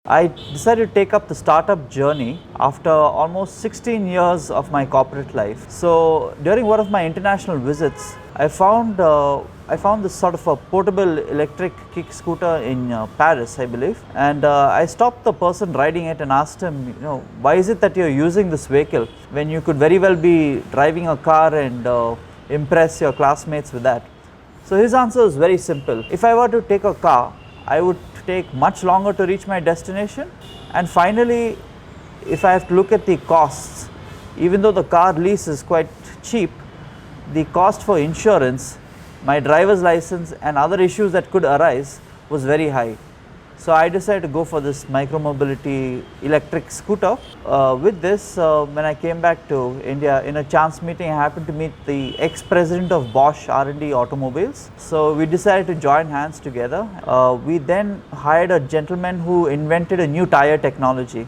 I decided to take up the startup journey after almost 16 years of my corporate life. So during one of my international visits, I found this sort of a portable electric kick scooter in Paris, I believe, and I stopped the person riding it and asked him, why is it that you're using this vehicle when you could very well be driving a car and impress your classmates with that? So his answer is very simple. If I were to take a car, I would take much longer to reach my destination. And finally, if I have to look at the costs, even though the car lease is quite cheap, the cost for insurance, my driver's license, and other issues that could arise was very high. So I decided to go for this micromobility electric scooter. With this, when I came back to India, in a chance meeting, I happened to meet the ex-president of Bosch R&D Automobiles. So we decided to join hands together. We then hired a gentleman who invented a new tire technology.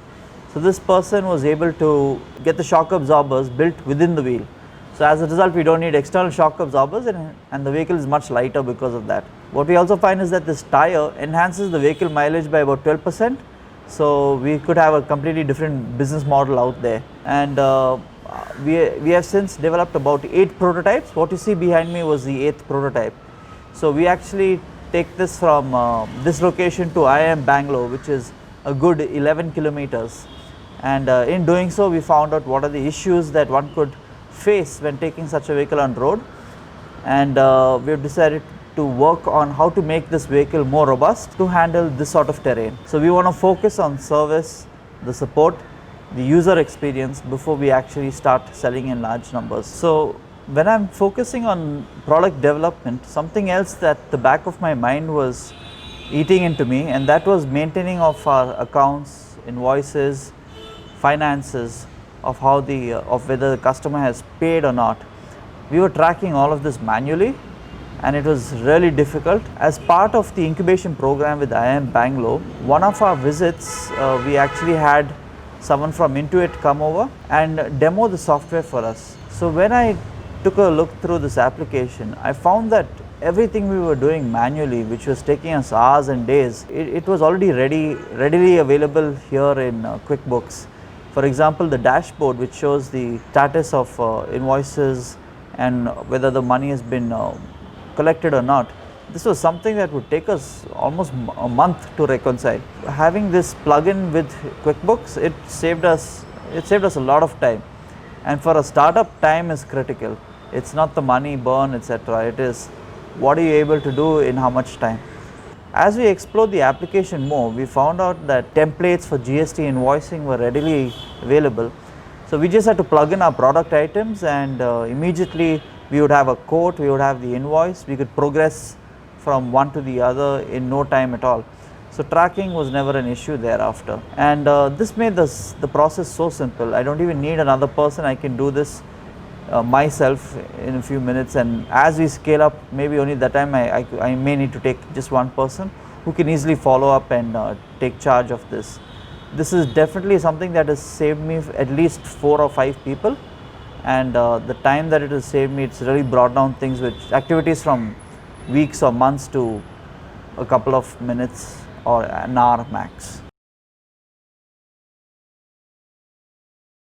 So this person was able to get the shock absorbers built within the wheel. So as a result, we don't need external shock absorbers, and the vehicle is much lighter because of that. What we also find is that this tire enhances the vehicle mileage by about 12%. So we could have a completely different business model out there. And we have since developed about 8 prototypes. What you see behind me was the 8th prototype. So we actually take this from this location to IIM Bangalore, which is a good 11 kilometers. And in doing so, we found out what are the issues that one could face when taking such a vehicle on road, and we have decided to work on how to make this vehicle more robust to handle this sort of terrain. So we want to focus on service, the support, the user experience before we actually start selling in large numbers. So when I'm focusing on product development, something else that the back of my mind was eating into me, and that was maintaining of our accounts, invoices, finances, of how of whether the customer has paid or not. We were tracking all of this manually, and it was really difficult. As part of the incubation program with IIM Bangalore, one of our visits, we actually had someone from Intuit come over and demo the software for us. So when I took a look through this application, I found that everything we were doing manually, which was taking us hours and days, it was already readily available here in QuickBooks. For example, the dashboard which shows the status of invoices and whether the money has been collected or not. This was something that would take us almost a month to reconcile. Having this plugin with QuickBooks, it saved us a lot of time. And for a startup, time is critical. It's not the money burn, etc. It is what are you able to do in how much time. As we explored the application more, we found out that templates for GST invoicing were readily available. So we just had to plug in our product items, and immediately we would have a quote, we would have the invoice, we could progress from one to the other in no time at all. So tracking was never an issue thereafter. And this made the process so simple. I don't even need another person, I can do this myself in a few minutes, and as we scale up, maybe only that time I may need to take just one person who can easily follow up and take charge of this. This is definitely something that has saved me at least 4 or 5 people, and the time that it has saved me, it's really brought down things, which activities from weeks or months to a couple of minutes or an hour max.